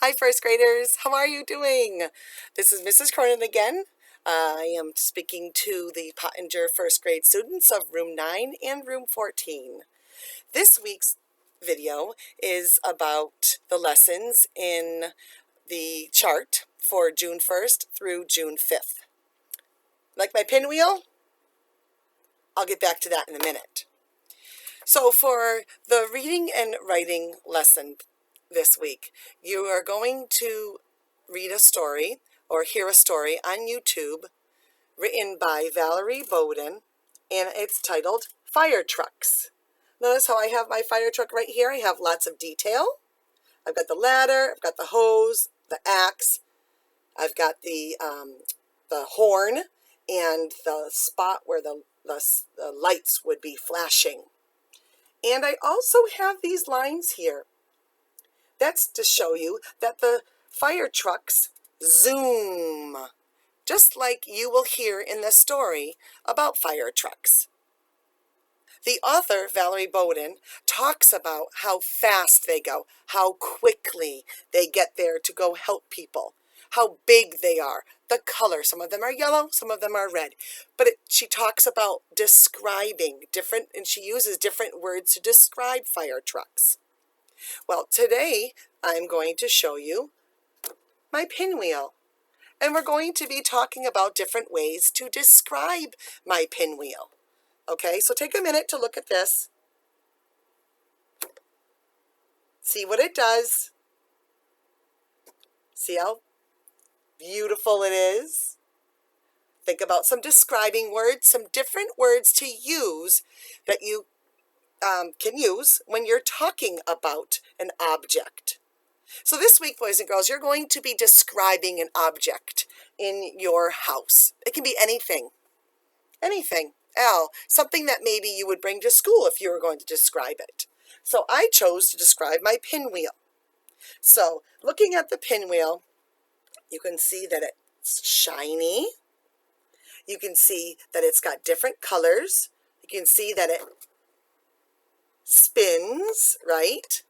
Hi, first graders. How are you doing? This is Mrs. Cronin again. I am speaking to the Pottinger first grade students of room 9 and room 14. This week's video is about the lessons in the chart for June 1st through June 5th. Like my pinwheel? I'll get back to that in a minute. So for the reading and writing lesson this week, you are going to read a story or hear a story on YouTube written by Valerie Bowden, and it's titled Fire Trucks. Notice how I have my fire truck right here. I have lots of detail. I've got the ladder, I've got the hose, the axe, I've got the horn, and the spot where the lights would be flashing. And I also have these lines here. That's to show you that the fire trucks zoom, just like you will hear in the story about fire trucks. The author, Valerie Bowden, talks about how fast they go, how quickly they get there to go help people, how big they are, the color. Some of them are yellow, some of them are red. But she talks about describing different, and she uses different words to describe fire trucks. Well, today I'm going to show you my pinwheel. And we're going to be talking about different ways to describe my pinwheel. Okay, so take a minute to look at this. See what it does. See how beautiful it is? Think about some describing words, some different words to use that you can use when you're talking about an object. So this week, boys and girls, you're going to be describing an object in your house. It can be anything. Anything. Something that maybe you would bring to school if you were going to describe it. So I chose to describe my pinwheel. So looking at the pinwheel, you can see that it's shiny. You can see that it's got different colors. You can see that it spins, right?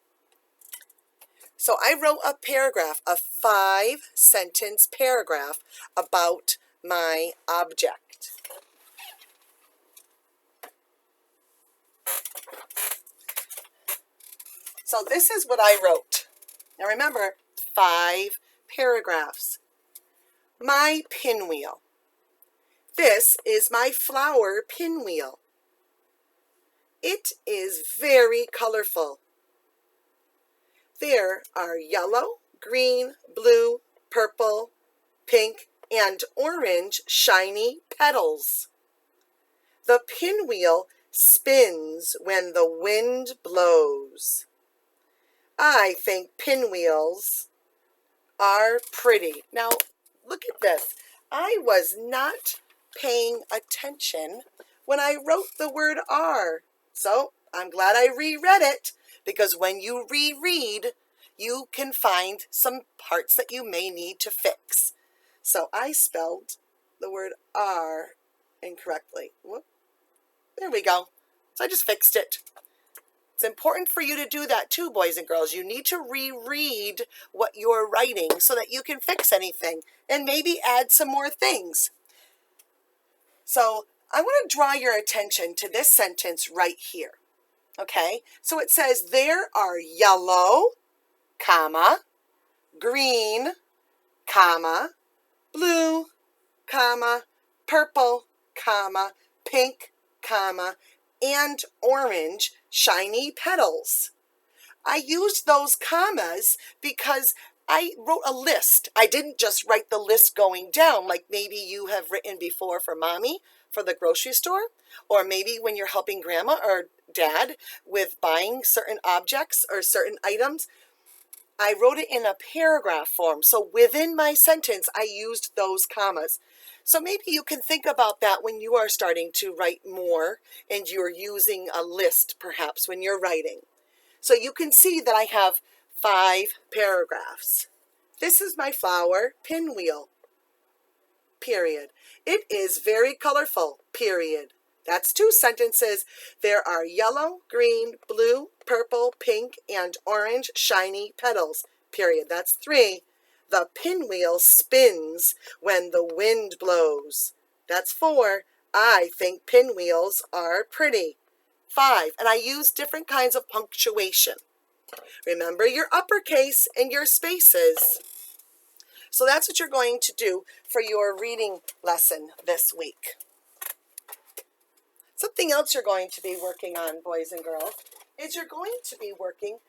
So I wrote a paragraph, a 5-sentence paragraph about my object. So this is what I wrote. Now remember, 5 paragraphs. My pinwheel. This is my flower pinwheel. It is very colorful. There are yellow, green, blue, purple, pink, and orange shiny petals. The pinwheel spins when the wind blows. I think pinwheels are pretty. Now, look at this. I was not paying attention when I wrote the word are. So I'm glad I reread it, because when you reread, you can find some parts that you may need to fix. So I spelled the word are incorrectly. Whoop. There we go. So I just fixed it. It's important for you to do that too, boys and girls. You need to reread what you're writing so that you can fix anything and maybe add some more things. So I want to draw your attention to this sentence right here. Okay, so it says there are yellow, comma, green, comma, blue, comma, purple, comma, pink, comma, and orange shiny petals. I used those commas because I wrote a list. I didn't just write the list going down like maybe you have written before for mommy for the grocery store, or maybe when you're helping grandma or dad with buying certain objects or certain items. I wrote it in a paragraph form. So within my sentence, I used those commas. So maybe you can think about that when you are starting to write more and you're using a list perhaps when you're writing. So you can see that I have 5 paragraphs. This is my flower pinwheel, period. It is very colorful, period. That's 2 sentences. There are yellow, green, blue, purple, pink, and orange shiny petals, period. That's 3. The pinwheel spins when the wind blows. That's 4. I think pinwheels are pretty. 5. And I use different kinds of punctuation. Remember your uppercase and your spaces. So that's what you're going to do for your reading lesson this week. Something else you're going to be working on, boys and girls, is you're going to be working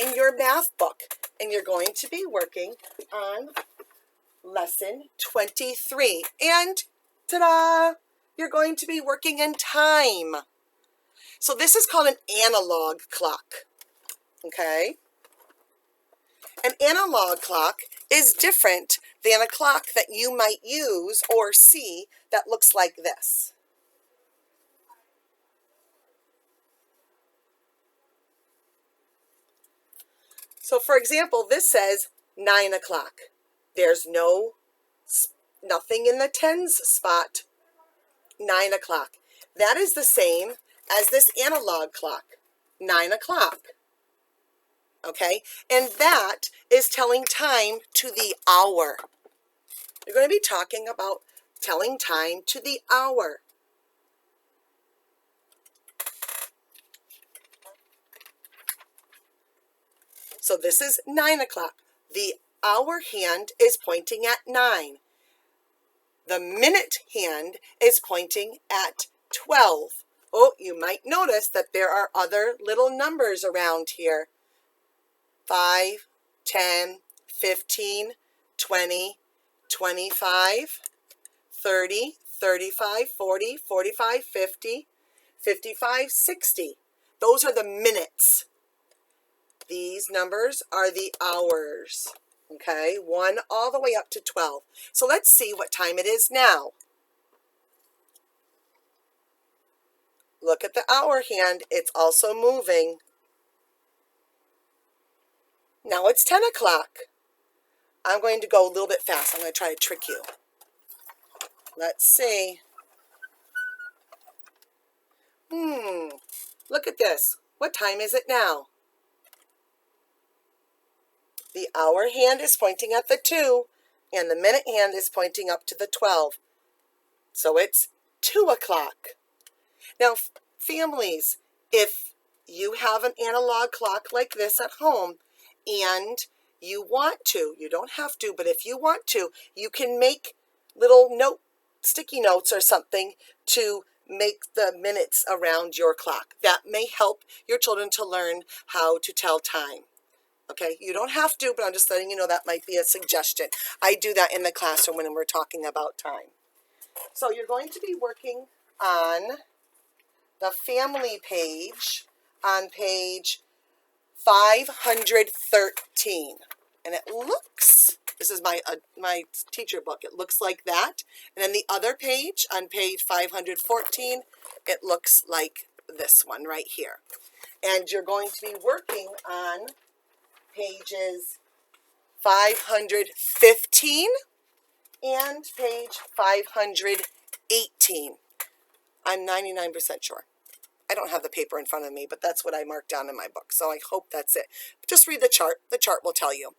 in your math book. And you're going to be working on lesson 23. And ta-da! You're going to be working in time. So this is called an analog clock. Okay? An analog clock is different than a clock that you might use or see that looks like this. So for example, this says 9 o'clock. There's nothing in the tens spot. 9 o'clock. That is the same as this analog clock. 9 o'clock. Okay? And that is telling time to the hour. You're going to be talking about telling time to the hour. So this is 9 o'clock. The hour hand is pointing at 9. The minute hand is pointing at 12. Oh, you might notice that there are other little numbers around here. 5, 10, 15, 20, 25, 30, 35, 40, 45, 50, 55, 60. Those are the minutes. These numbers are the hours. Okay, 1 all the way up to 12. So let's see what time it is now. Look at the hour hand. It's also moving. Now it's 10 o'clock. I'm going to go a little bit fast. I'm going to try to trick you. Let's see. Look at this. What time is it now? The hour hand is pointing at the 2, and the minute hand is pointing up to the 12. So it's 2 o'clock. Now, families, if you have an analog clock like this at home, and you want to, you don't have to, but if you want to, you can make little sticky notes or something to make the minutes around your clock. That may help your children to learn how to tell time. Okay, you don't have to, but I'm just letting you know that might be a suggestion. I do that in the classroom when we're talking about time. So you're going to be working on the family page on page 513. And it looks, this is my teacher book, it looks like that. And then the other page on page 514, it looks like this one right here. And you're going to be working on pages 515 and page 518. I'm 99% sure. I don't have the paper in front of me, but that's what I marked down in my book, so I hope that's it. Just read the chart. The chart will tell you.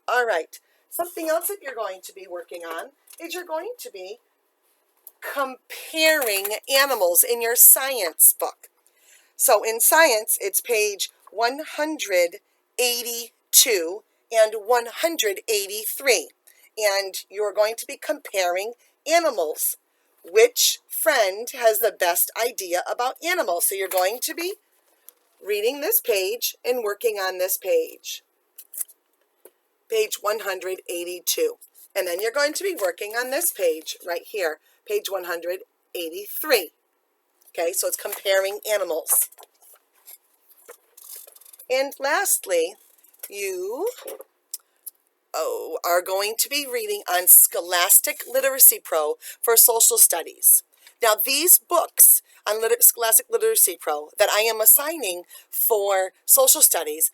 All right. Something else that you're going to be working on is you're going to be comparing animals in your science book. So in science, it's page 182 and 183. And you're going to be comparing animals. Which friend has the best idea about animals? So you're going to be reading this page and working on this page. Page 182. And then you're going to be working on this page right here, page 183. Okay, so it's comparing animals. And lastly, you are going to be reading on Scholastic Literacy Pro for Social Studies. Now, these books on Scholastic Literacy Pro that I am assigning for Social Studies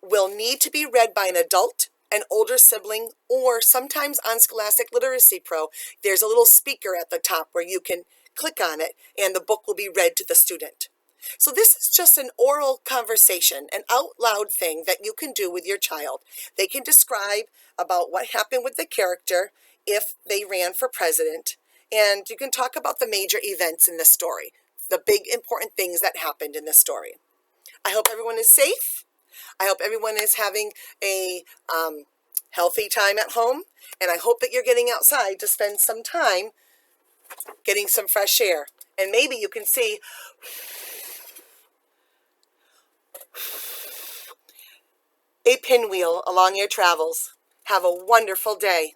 will need to be read by an adult, an older sibling, or sometimes on Scholastic Literacy Pro, there's a little speaker at the top where you can click on it and the book will be read to the student. So this is just an oral conversation, an out loud thing that you can do with your child. They can describe about what happened with the character if they ran for president, and you can talk about the major events in the story, the big important things that happened in the story. I hope everyone is safe. I hope everyone is having a healthy time at home, and I hope that you're getting outside to spend some time getting some fresh air. And maybe you can see a pinwheel along your travels. Have a wonderful day.